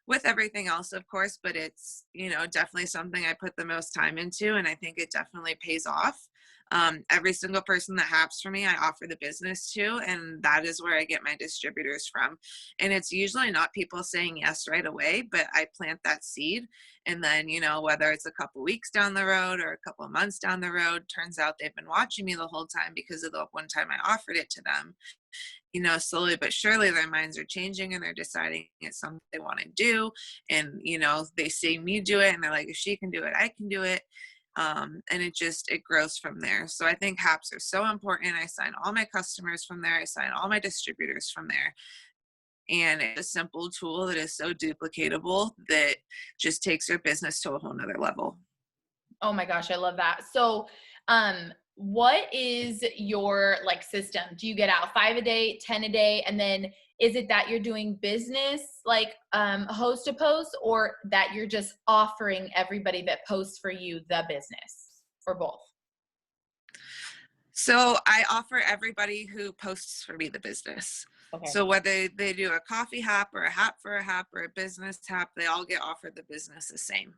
with everything else, of course, but it's, definitely something I put the most time into, and I think it definitely pays off. Every single person that haps for me, I offer the business to, and that is where I get my distributors from. And it's usually not people saying yes right away, but I plant that seed. And then, whether it's a couple weeks down the road or a couple of months down the road, turns out they've been watching me the whole time because of the one time I offered it to them. Slowly but surely their minds are changing and they're deciding it's something they want to do. And, they see me do it and they're like, if she can do it, I can do it. And it grows from there. So I think HAPS are so important. I sign all my customers from there. I sign all my distributors from there. And it's a simple tool that is so duplicatable that just takes your business to a whole nother level. Oh my gosh, I love that. So, what is your system? Do you get out 5 a day, 10 a day? And then is it that you're doing business host to post, or that you're just offering everybody that posts for you the business, or both? So I offer everybody who posts for me the business. Okay. So whether they do a coffee hap or a hap for a hap or a business hap, they all get offered the business the same.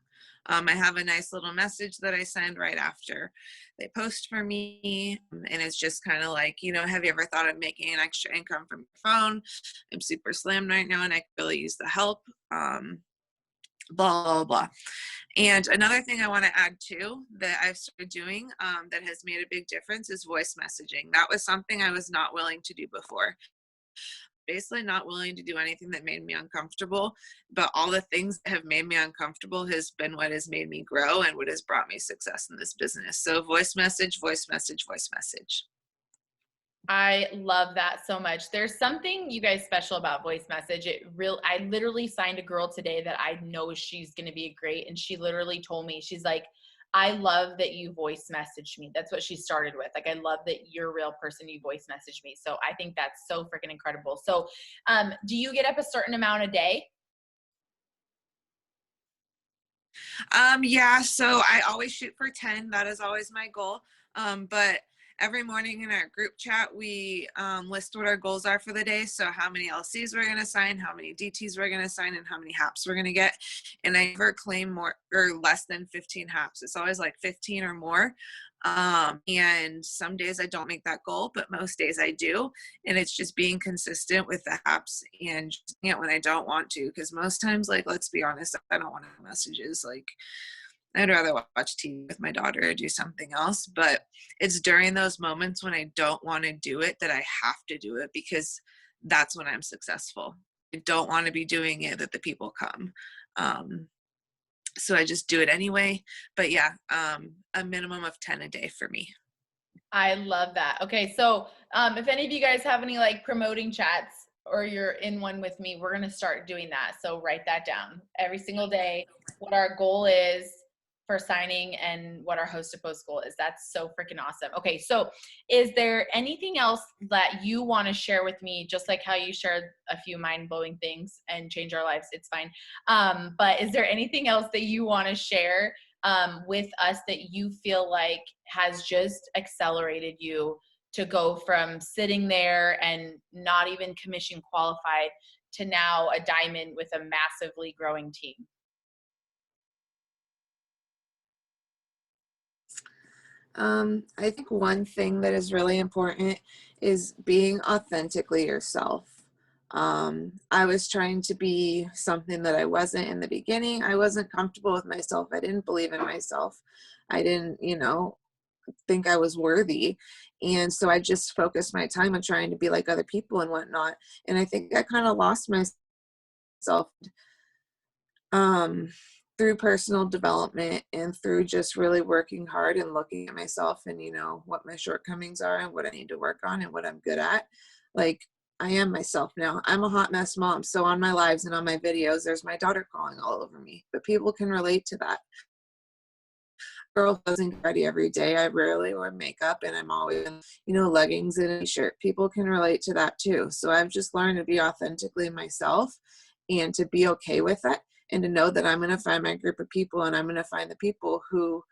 I have a nice little message that I send right after they post for me. And it's just kind of like, have you ever thought of making an extra income from your phone? I'm super slammed right now and I could really use the help. Blah, blah, blah. And another thing I want to add too that I've started doing that has made a big difference is voice messaging. That was something I was not willing to do before. Basically not willing to do anything that made me uncomfortable, but all the things that have made me uncomfortable has been what has made me grow and what has brought me success in this business. So voice message, voice message, voice message. I love that so much. There's something, you guys, special about voice message. I literally signed a girl today that I know she's going to be great. And she literally told me, she's like, I love that you voice messaged me. That's what she started with. Like, I love that you're a real person. You voice messaged me. So I think that's so freaking incredible. So do you get up a certain amount a day? Yeah, so I always shoot for 10. That is always my goal. But every morning in our group chat, we list what our goals are for the day. So how many LCs we're going to sign, how many DTs we're going to sign, and how many HAPs we're going to get. And I never claim more or less than 15 HAPs. It's always like 15 or more. And some days I don't make that goal, but most days I do. And it's just being consistent with the apps and just doing it when I don't want to. Because most times, like, let's be honest, I don't want to have messages. Like, I'd rather watch TV with my daughter or do something else. But it's during those moments when I don't want to do it that I have to do it, because that's when I'm successful. I don't want to be doing it that the people come. So I just do it anyway. But yeah, a minimum of 10 a day for me. I love that. Okay, so if any of you guys have any like promoting chats or you're in one with me, we're going to start doing that. So write that down every single day, what our goal is for signing and what our host to post goal is. That's so freaking awesome. Okay, so is there anything else that you want to share with me, just like how you shared a few mind-blowing things and change our lives? It's fine. But is there anything else that you want to share with us that you feel like has just accelerated you to go from sitting there and not even commission qualified to now a diamond with a massively growing team? I think one thing that is really important is being authentically yourself. I was trying to be something that I wasn't in the beginning. I wasn't comfortable with myself. I didn't believe in myself. I didn't, think I was worthy. And so I just focused my time on trying to be like other people and whatnot. And I think I kind of lost myself through personal development and through just really working hard and looking at myself and, what my shortcomings are and what I need to work on and what I'm good at. Like, I am myself now. I'm a hot mess mom. So on my lives and on my videos, there's my daughter crawling all over me, but people can relate to that. Girl doesn't get ready every day. I rarely wear makeup and I'm always in, leggings and a t-shirt. People can relate to that too. So I've just learned to be authentically myself and to be okay with it, and to know that I'm going to find my group of people, and I'm going to find the people who,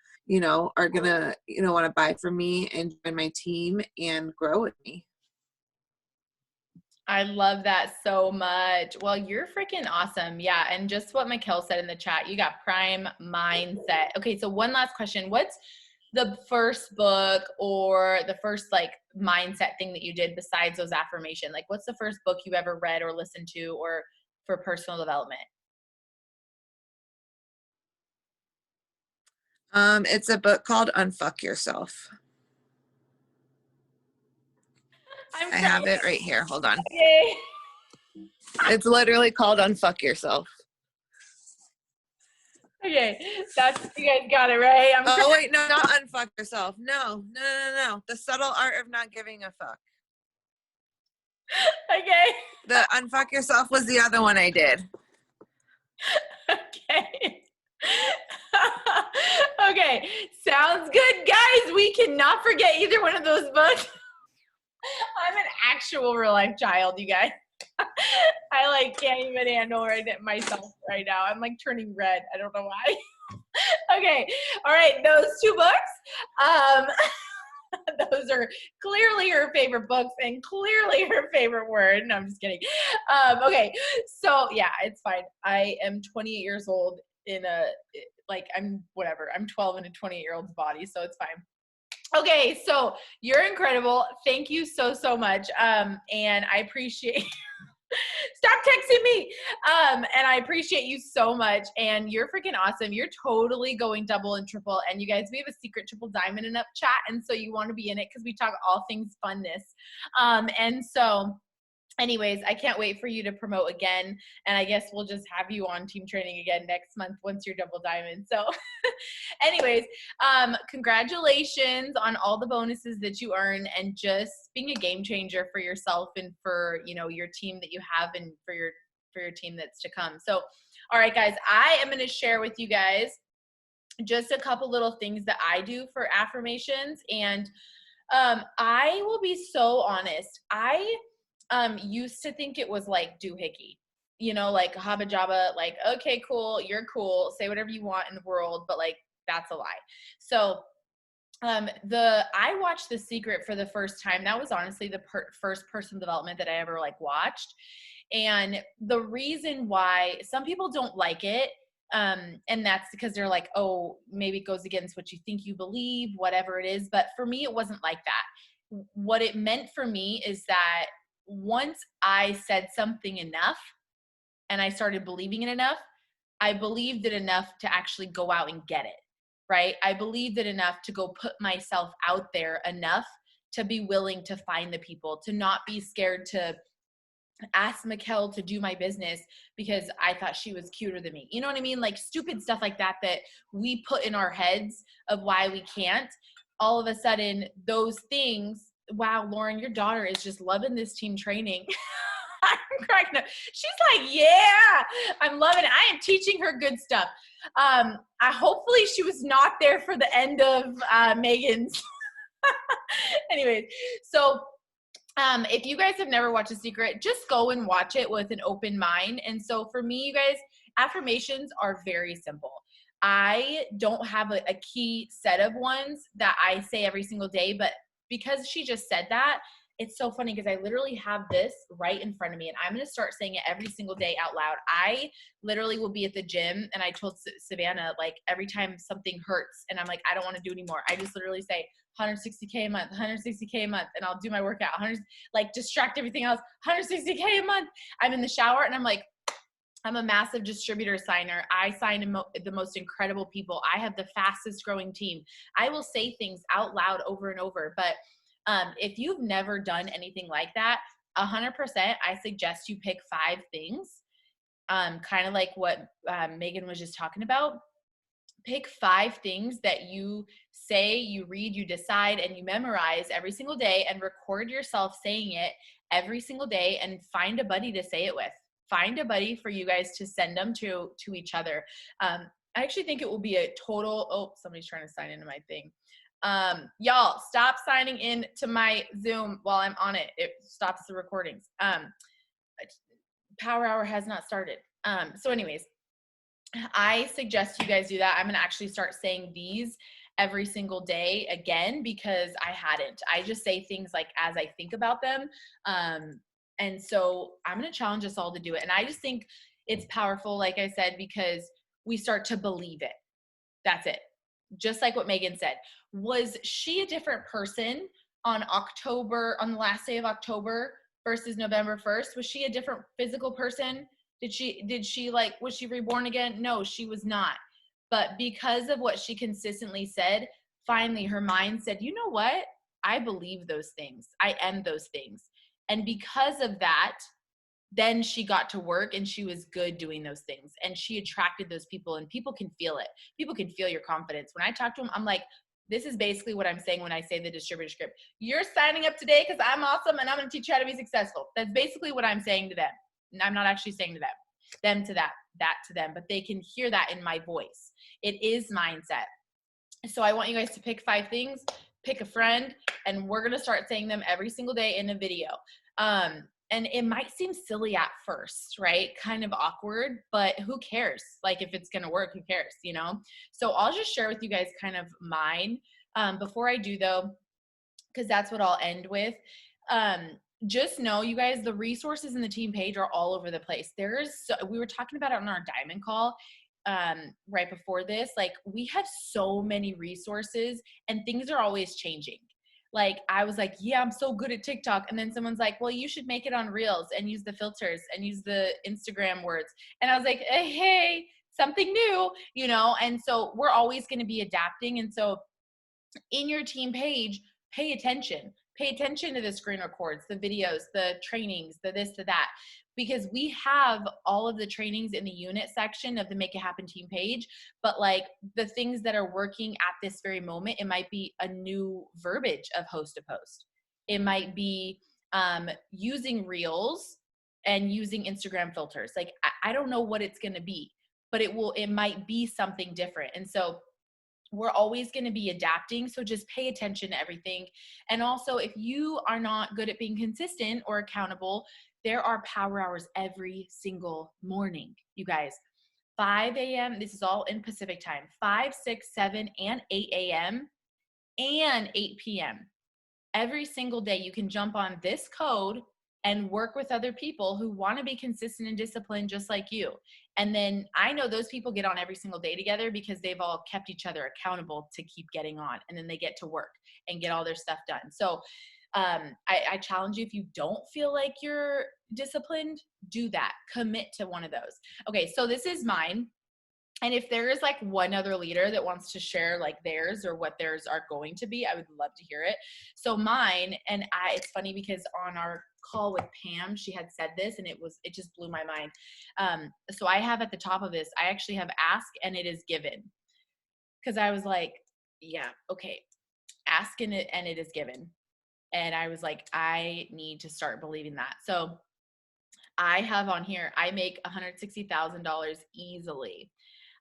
are going to, want to buy from me and join my team and grow with me. I love that so much. Well, you're freaking awesome. Yeah. And just what Mikkel said in the chat, you got prime mindset. Okay. So one last question. What's the first book or the first like mindset thing that you did besides those affirmation? Like, what's the first book you've ever read or listened to or for personal development? It's a book called Unfuck Yourself. I have it right here. Hold on. Okay. It's literally called Unfuck Yourself. Okay, you guys got it right. Oh wait, no, not Unfuck Yourself. No. The Subtle Art of Not Giving a Fuck. Okay. The Unfuck Yourself was the other one I did. Okay. Okay, sounds good, guys. We cannot forget either one of those books. I'm an actual real life child, you guys. I can't even handle myself right now. I'm turning red. I don't know why. Okay. All right. Those two books. Those are clearly her favorite books and clearly her favorite word. No, I'm just kidding. Okay. So yeah, it's fine. I am 28 years old I'm 12 in a 28-year-old's body. So it's fine. Okay, so you're incredible. Thank you so, so much. And I appreciate stop texting me. And I appreciate you so much. And you're freaking awesome. You're totally going double and triple. And you guys, we have a secret triple diamond in up chat. And so you want to be in it because we talk all things funness. And so anyways, I can't wait for you to promote again. And I guess we'll just have you on team training again next month once you're double diamond. So anyways, congratulations on all the bonuses that you earn and just being a game changer for yourself and for, your team that you have and for your team that's to come. So, all right, guys, I am going to share with you guys just a couple little things that I do for affirmations. And I will be so honest. I used to think it was like doohickey, like haba jabba, like, okay, cool, you're cool, say whatever you want in the world, but like that's a lie. So I watched The Secret for the first time. That was honestly the first personal development that I ever like watched. And the reason why some people don't like it, and that's because they're like, oh, maybe it goes against what you think you believe, whatever it is. But for me, it wasn't like that. What it meant for me is that once I said something enough and I started believing it enough, I believed it enough to actually go out and get it, right? I believed it enough to go put myself out there enough to be willing to find the people, to not be scared to ask Mikkel to do my business because I thought she was cuter than me. You know what I mean? Like stupid stuff like that that we put in our heads of why we can't. All of a sudden, those things, wow, Lauren, your daughter is just loving this team training. I'm cracking up. She's like, yeah, I'm loving it. I am teaching her good stuff. Hopefully she was not there for the end of Megan's. Anyways, so if you guys have never watched The Secret, just go and watch it with an open mind. And so for me, you guys, affirmations are very simple. I don't have a key set of ones that I say every single day, but because she just said that, it's so funny because I literally have this right in front of me and I'm going to start saying it every single day out loud. I literally will be at the gym and I told Savannah, like every time something hurts and I'm like, I don't want to do anymore, I just literally say 160K a month, 160K a month. And I'll do my workout, like distract everything else, 160K a month. I'm in the shower and I'm like, I'm a massive distributor signer. I sign the most incredible people. I have the fastest growing team. I will say things out loud over and over. But if you've never done anything like that, 100%, I suggest you pick 5 things, kind of like what Megan was just talking about. Pick 5 things that you say, you read, you decide, and you memorize every single day and record yourself saying it every single day and find a buddy to say it with. Find a buddy for you guys to send them to each other. I actually think it will be a total, oh, somebody's trying to sign into my thing. Y'all, stop signing in to my Zoom while I'm on it. It stops the recordings. Power Hour has not started. So anyways, I suggest you guys do that. I'm going to actually start saying these every single day again because I hadn't. I just say things like as I think about them. And so I'm going to challenge us all to do it. And I just think it's powerful, like I said, because we start to believe it. That's it. Just like what Megan said. Was she a different person on the last day of October versus November 1st? Was she a different physical person? Was she reborn again? No, she was not. But because of what she consistently said, finally her mind said, you know what? I believe those things. I am those things. And because of that, then she got to work and she was good doing those things. And she attracted those people and people can feel it. People can feel your confidence. When I talk to them, I'm like, this is basically what I'm saying when I say the distributor script. You're signing up today because I'm awesome and I'm going to teach you how to be successful. That's basically what I'm saying to them. And I'm not actually saying to them to that to them, but they can hear that in my voice. It is mindset. So I want you guys to pick 5 things, pick a friend, and we're going to start saying them every single day in a video. And it might seem silly at first, right? Kind of awkward, but who cares? Like if it's going to work, who cares, So I'll just share with you guys kind of mine. Before I do though, because that's what I'll end with. Just know, you guys, the resources in the team page are all over the place. We were talking about it on our diamond call right before this. Like we have so many resources and things are always changing. Like I was like, yeah, I'm so good at TikTok. And then someone's like, well, you should make it on Reels and use the filters and use the Instagram words. And I was like, hey, something new, And so we're always going to be adapting. And so in your team page, pay attention. Pay attention to the screen records, the videos, the trainings, the this, the that, because we have all of the trainings in the unit section of the Make It Happen team page. But like the things that are working at this very moment, it might be a new verbiage of host to post. It might be using Reels and using Instagram filters. Like I don't know what it's going to be, but it might be something different. And so we're always going to be adapting. So just pay attention to everything. And also, if you are not good at being consistent or accountable, there are power hours every single morning, you guys. 5 a.m. This is all in Pacific time. 5, 6, 7, and 8 a.m. and 8 p.m. Every single day you can jump on this code and work with other people who want to be consistent and disciplined just like you. And then I know those people get on every single day together because they've all kept each other accountable to keep getting on, and then they get to work and get all their stuff done. So I challenge you, if you don't feel like you're disciplined, do that. Commit to one of those. Okay, so this is mine. And if there is like one other leader that wants to share like theirs or what theirs are going to be, I would love to hear it. So mine, and it's funny because on our call with Pam, she had said this and it just blew my mind. So I have at the top of this, I actually have ask and it is given. Because I was like, yeah, okay, ask and it is given. And I was like, I need to start believing that. So I have on here, I make $160,000 easily.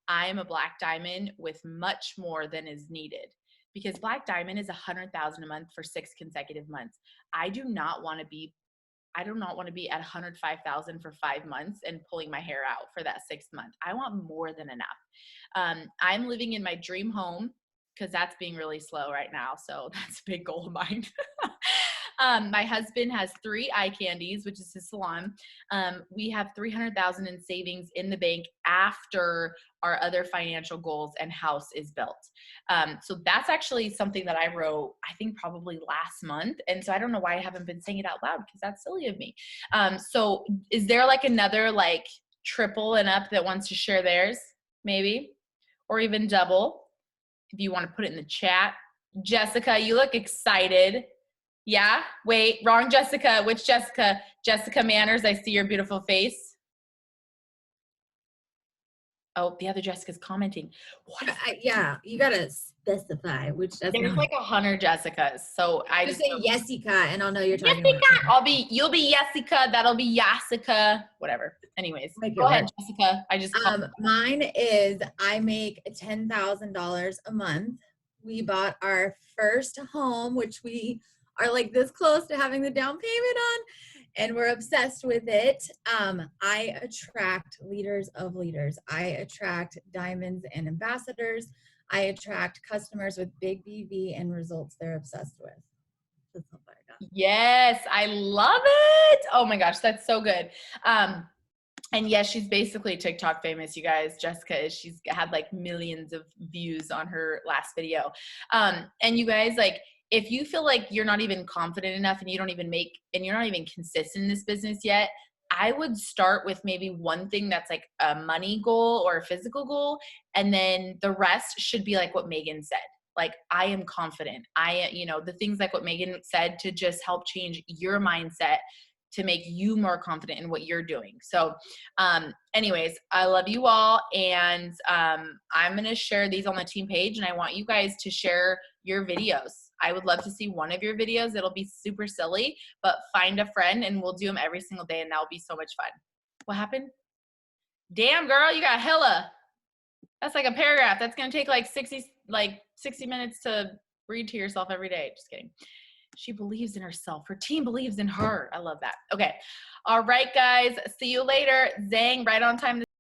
I am a black diamond with much more than is needed, because black diamond is $100,000 a month for 6 consecutive months. I do not want to be at $105,000 for 5 months and pulling my hair out for that 6th month. I want more than enough. I'm living in my dream home because that's being really slow right now. So that's a big goal of mine. My husband has 3 eye candies, which is his salon. We have $300,000 in savings in the bank after our other financial goals and house is built. So that's actually something that I wrote, I think probably last month. And so I don't know why I haven't been saying it out loud, because that's silly of me. So is there like another like triple and up that wants to share theirs, maybe, or even double? If you want to put it in the chat. Jessica, you look excited. Yeah? Wait, wrong Jessica. Which Jessica? Jessica Manners, I see your beautiful face. Oh, the other Jessica's commenting. What? Yeah, you gotta specify which Jessica. There's like 100 Jessicas. So I Just just say Jessica and I'll know you're talking Jessica. about. You'll be Jessica. That'll be Jessica. Whatever. Anyways, go ahead, Jessica. I just mine is I make $10,000 a month. We bought our first home, which we are like this close to having the down payment on, and we're obsessed with it. I attract leaders of leaders. I attract diamonds and ambassadors. I attract customers with big BV and results they're obsessed with. That's how far I got. Yes, I love it. Oh my gosh, that's so good. And yes, she's basically TikTok famous, you guys. Jessica is. She's had like millions of views on her last video. And you guys, like, if you feel like you're not even confident enough and you don't even you're not even consistent in this business yet, I would start with maybe one thing that's like a money goal or a physical goal. And then the rest should be like what Megan said. Like, I am confident. The things like what Megan said to just help change your mindset to make you more confident in what you're doing. So anyways, I love you all. And I'm going to share these on the team page, and I want you guys to share your videos. I would love to see one of your videos. It'll be super silly, but find a friend and we'll do them every single day, and that'll be so much fun. What happened? Damn, girl, you got hella. That's like a paragraph. That's going to take like 60 minutes to read to yourself every day. Just kidding. She believes in herself. Her team believes in her. I love that. Okay. All right, guys. See you later. Zhang, right on time.